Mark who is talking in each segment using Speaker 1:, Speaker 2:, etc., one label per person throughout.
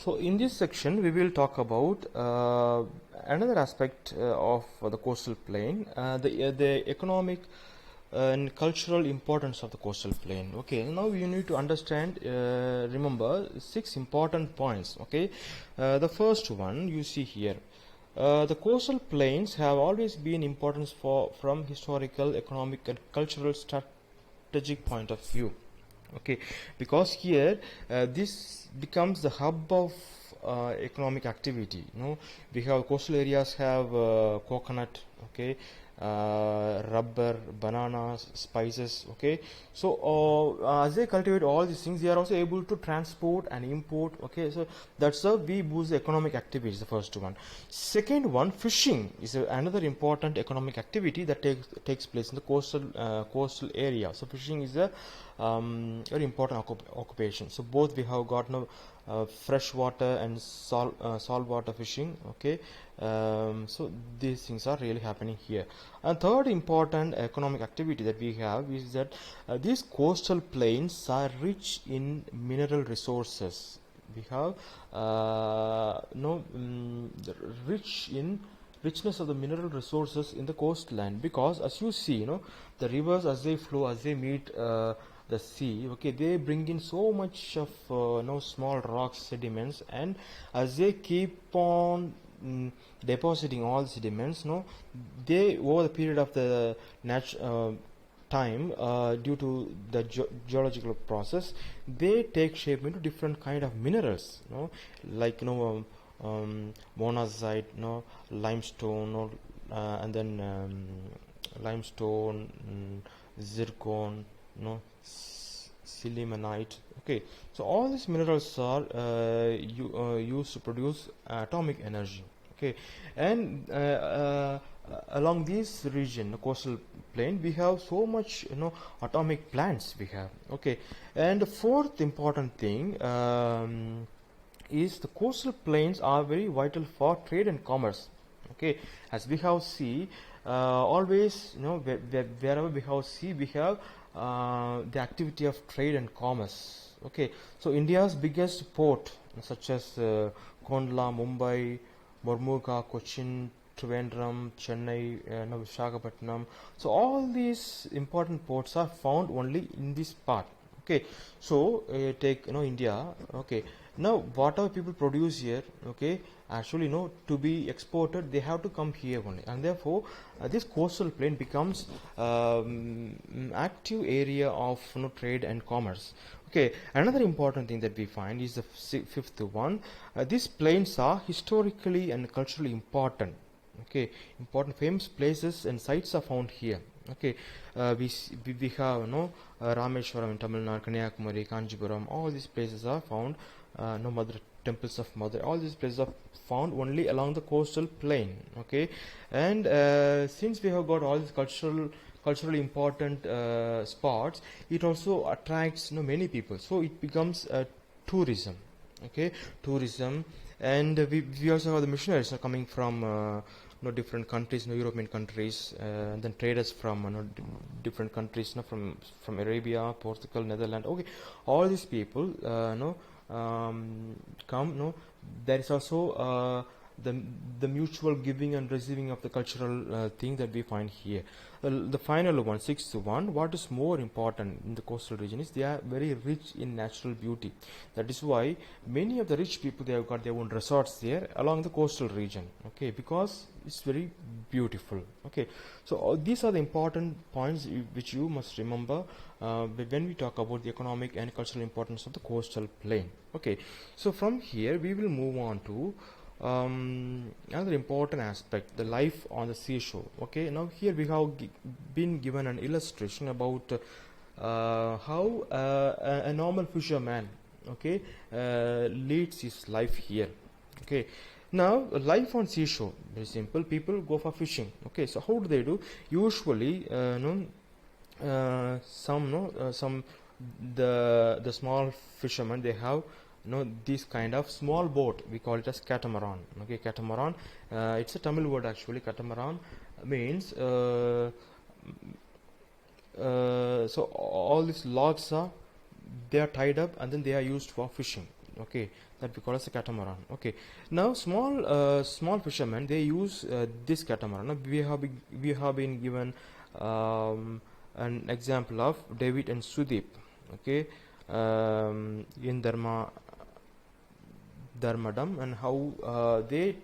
Speaker 1: So in this section we will talk about another aspect of the coastal plain, the economic and cultural importance of the coastal plain. Okay, now you need to understand, remember 6 important points. Okay, the first one you see here. The coastal plains have always been important from historical, economic, and cultural strategic point of view. Okay, because here this becomes the hub of economic activity. We have coastal areas have coconut, okay, rubber, bananas, spices. Okay, so as they cultivate all these things, they are also able to transport and import. Okay, so that's how we boost the economic activity, is the first one. Second one, fishing is another important economic activity that takes place in the coastal area. So fishing is a very important occupation. So both we have got fresh water and salt water fishing. Okay, so these things are really happening here. And third important economic activity that we have is that these coastal plains are rich in mineral resources. We have richness of the mineral resources in the coastland, because as you see, the rivers, as they flow, as they meet the sea, okay, they bring in so much of small rocks, sediments, and as they keep on depositing all the sediments, they, over the period of the time, due to the geological process, they take shape into different kind of minerals, like monazite, limestone, and then limestone, zircon, sillimanite. Okay, so all these minerals are used to produce atomic energy. Okay, and along this region, the coastal plain, we have so much atomic plants we have. Okay, and the fourth important thing is the coastal plains are very vital for trade and commerce. Okay, as we have sea, always wherever we have sea, we have the activity of trade and commerce. Okay, so India's biggest port, such as Kondla, Mumbai, Mormugao, Cochin, Trivandrum, Chennai, Visakhapatnam. So all these important ports are found only in this part. Okay, so take India. Okay, now whatever people produce here, okay, actually to be exported, they have to come here only, and therefore this coastal plain becomes active area of trade and commerce. Okay, another important thing that we find is the fifth one. These plains are historically and culturally important. Okay, important famous places and sites are found here. Okay, we have Rameshwaram in Tamil Nadu, Kanyakumari, Kanjipuram. All these places are found. Mother temples of Mother. All these places are found only along the coastal plain. Okay, and since we have got all these culturally important spots, it also attracts many people. So it becomes tourism. Okay, tourism, and we also have the missionaries coming from different countries, European countries, and then traders from different countries, from Arabia, Portugal, Netherlands. Okay, all these people come. There is also the mutual giving and receiving of the cultural thing that we find here. The final one, sixth one, what is more important in the coastal region is they are very rich in natural beauty. That is why many of the rich people, they have got their own resorts there along the coastal region. Okay, because it's very beautiful. Okay, so these are the important points which you must remember when we talk about the economic and cultural importance of the coastal plain. Okay, so from here we will move on to another important aspect, the life on the seashore. Okay, now here we have been given an illustration about how a normal fisherman, okay, leads his life here. Okay, now life on seashore, very simple. People go for fishing. Okay, so how do they do? Usually some the small fishermen, they have this kind of small boat. We call it as catamaran. Okay, catamaran, it's a Tamil word actually. Catamaran means so all these logs are, they are tied up and then they are used for fishing. okay, that we call as a catamaran. Okay, now small fishermen, they use this catamaran. Now, we have been given an example of David and Sudeep, okay, in Dharmadam, and how they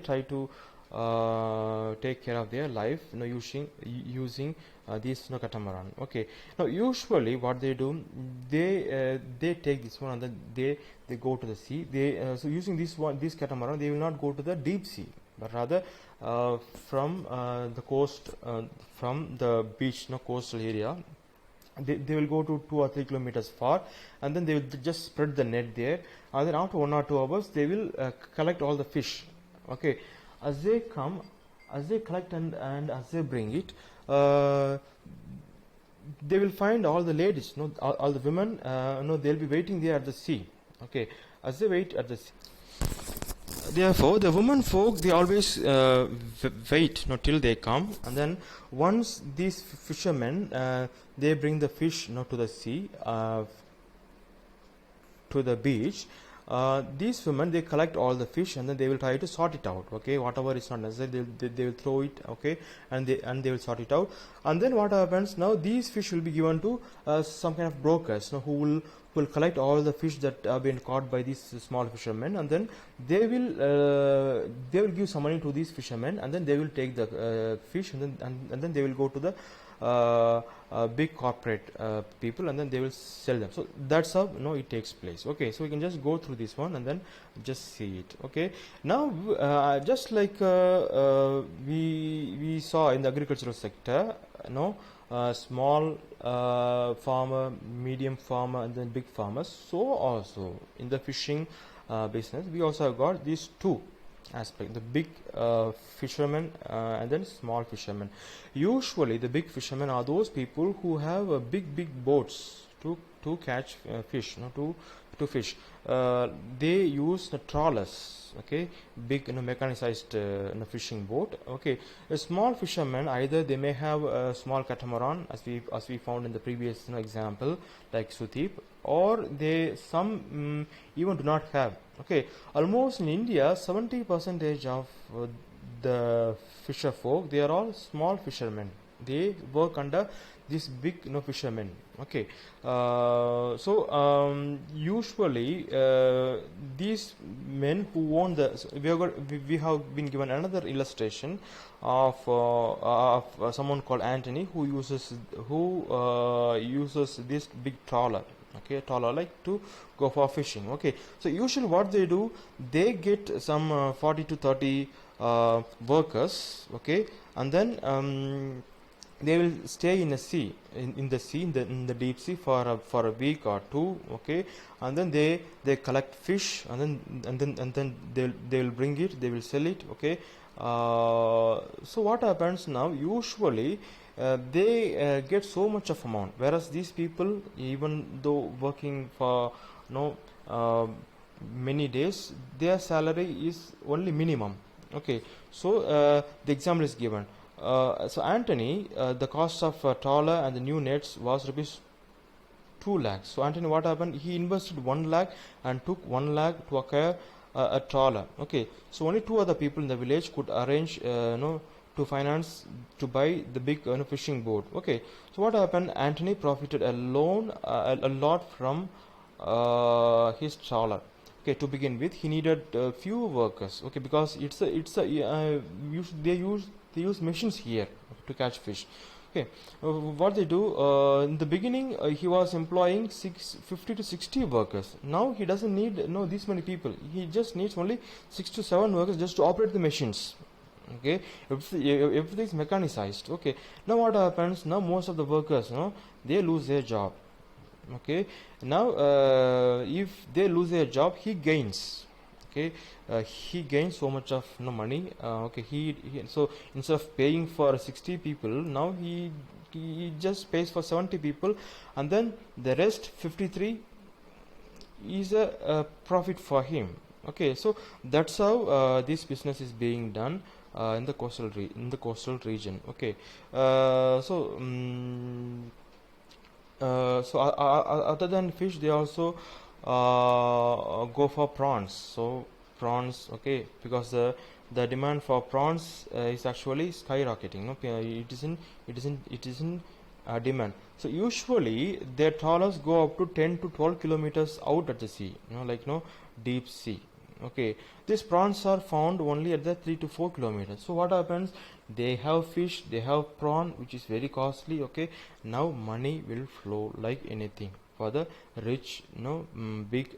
Speaker 1: try to take care of their life, using this catamaran. Okay, now usually what they do, they take this one and then they go to the sea. They so using this catamaran, they will not go to the deep sea, but rather from the coast, from the beach, coastal area. They will go to 2 or 3 kilometers far, and then they will just spread the net there, and then after 1 or 2 hours they will collect all the fish. Okay, as they come, as they collect and as they bring it, they will find all the ladies, all the women, they'll be waiting there at the sea. Okay, as they wait at the sea, therefore the women folk, they always wait till they come, and then once these fishermen they bring the fish to the sea, to the beach, these women, they collect all the fish and then they will try to sort it out. Okay, whatever is not necessary, they will throw it. Okay, and they will sort it out. And then what happens now, these fish will be given to some kind of brokers, who will collect all the fish that have been caught by these small fishermen, and then they will give some money to these fishermen, and then they will take the fish, and then they will go to the big corporate people, and then they will sell them. So that's how it takes place. Okay, so we can just go through this one and then just see it. Okay, now just like we saw in the agricultural sector, small farmer, medium farmer, and then big farmers. So also in the fishing business, we also have got these two aspect, the big fishermen and then small fishermen. Usually the big fishermen are those people who have big boats to catch fish, to fish. They use the trawlers, okay, big mechanized fishing boat. Okay, a small fisherman, either they may have a small catamaran, as we found in the previous example, like Sudeep, or some even do not have. Okay, almost in India, 70% of the fisher folk, they are all small fishermen. They work under these big fishermen. Okay, usually these men who own we have been given another illustration of someone called Anthony, who uses this big trawler. Okay, trawler, like to go for fishing. Okay, so usually what they do, they get some 40 to 30 workers. Okay, and then they will stay in the sea, in the deep sea for a week or two. Okay, and then they collect fish, and then they will bring it, they will sell it. Okay, so what happens now, usually they get so much of amount, whereas these people, even though working for many days, their salary is only minimum. Okay, so the example is given. So Anthony, the cost of trawler and the new nets was rupees 2 lakhs. So Anthony, what happened? He invested 1 lakh and took 1 lakh to acquire a trawler. Okay, so only 2 other people in the village could arrange to finance to buy the big fishing boat. Okay, so what happened? Anthony profited a lot from his trawler. Okay, to begin with, he needed few workers. Okay, because they use machines here to catch fish. Okay, what they do, in the beginning he was employing 50 to 60 workers. Now he doesn't need this many people. He just needs only 6 to 7 workers just to operate the machines. Okay, everything is mechanized. Okay, now what happens? Now most of the workers, they lose their job. Okay, now if they lose their job, he gains. Okay, he gains so much of money. Okay, so instead of paying for 60 people, now he just pays for 70 people, and then the rest 53 is a profit for him. Okay, so that's how this business is being done in the coastal region. Okay, so other than fish, they also go for prawns. So prawns, okay, because the demand for prawns is actually skyrocketing. Okay, it isn't demand. So usually their trawlers go up to 10 to 12 kilometers out at the sea, deep sea. Okay, these prawns are found only at the 3 to 4 kilometers. So what happens? They have fish, they have prawn, which is very costly. Okay, now money will flow like anything for the rich, big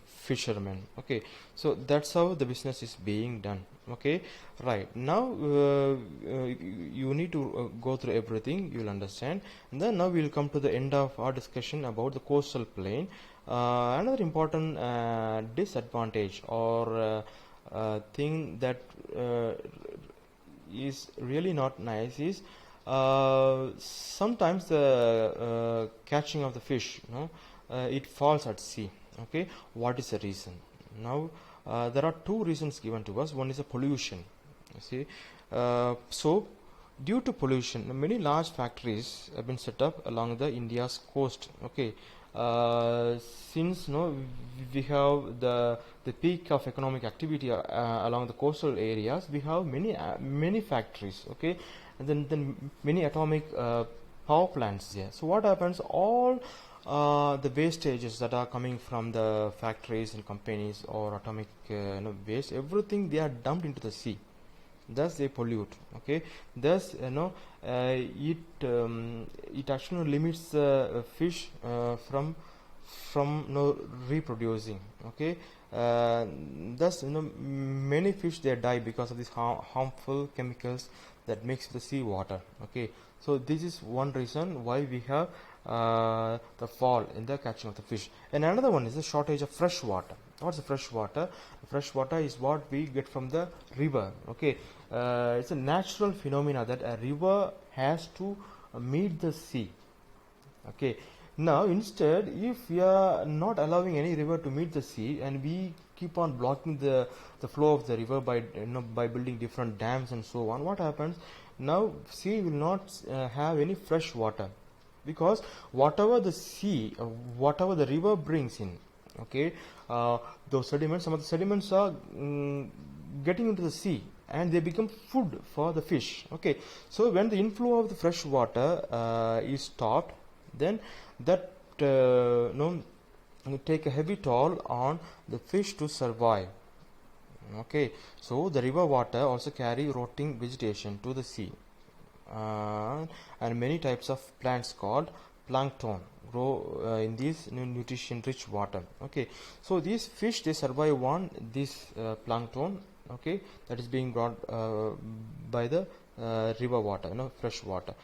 Speaker 1: fishermen. Okay, so that's how the business is being done. Okay, right now you need to go through everything, you will understand. And then now we will come to the end of our discussion about the coastal plain. Another important disadvantage or thing that is really not nice is sometimes the catching of the fish, it falls at sea. Okay, what is the reason? Now there are two reasons given to us. One is a pollution. You see, so due to pollution, many large factories have been set up along the India's coast. Okay, since we have the peak of economic activity along the coastal areas, we have many factories. Okay, and then many atomic power plants there. So what happens? All the wastages that are coming from the factories and companies or atomic waste, everything they are dumped into the sea. Thus they pollute. Okay, thus it actually limits the fish from reproducing. Okay, thus many fish they die because of these harmful chemicals that mix with the sea water. Okay, so this is one reason why we have the fall in the catching of the fish. And another one is the shortage of fresh water. What's the fresh water? Fresh water is what we get from the river. Okay, it's a natural phenomena that a river has to meet the sea. Okay, now instead, if we are not allowing any river to meet the sea and we keep on blocking the flow of the river by by building different dams and so on, what happens? Now sea will not have any fresh water, because whatever the sea, whatever the river brings in, okay, those sediments, some of the sediments are getting into the sea and they become food for the fish. Okay, so when the inflow of the fresh water is stopped, then that take a heavy toll on the fish to survive. Okay, so the river water also carry rotting vegetation to the sea, and many types of plants called plankton grow in this nutrition rich water. Okay, so these fish they survive on this plankton, okay, that is being brought by the river water, fresh water.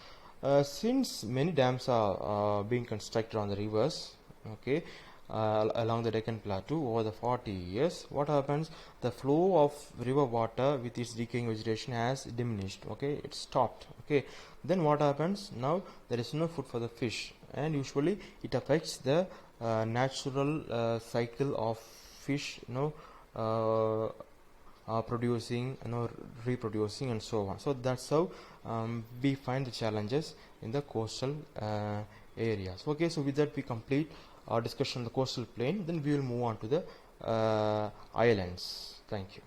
Speaker 1: Since many dams are being constructed on the rivers, okay, along the Deccan Plateau over the 40 years, what happens? The flow of river water with its decaying vegetation has diminished. Okay, it stopped. Okay, then what happens? Now there is no food for the fish, and usually it affects the natural cycle of fish, producing, reproducing, and so on. So that's how we find the challenges in the coastal areas. Okay, so with that we complete our discussion on the coastal plain. Then we will move on to the islands. Thank you.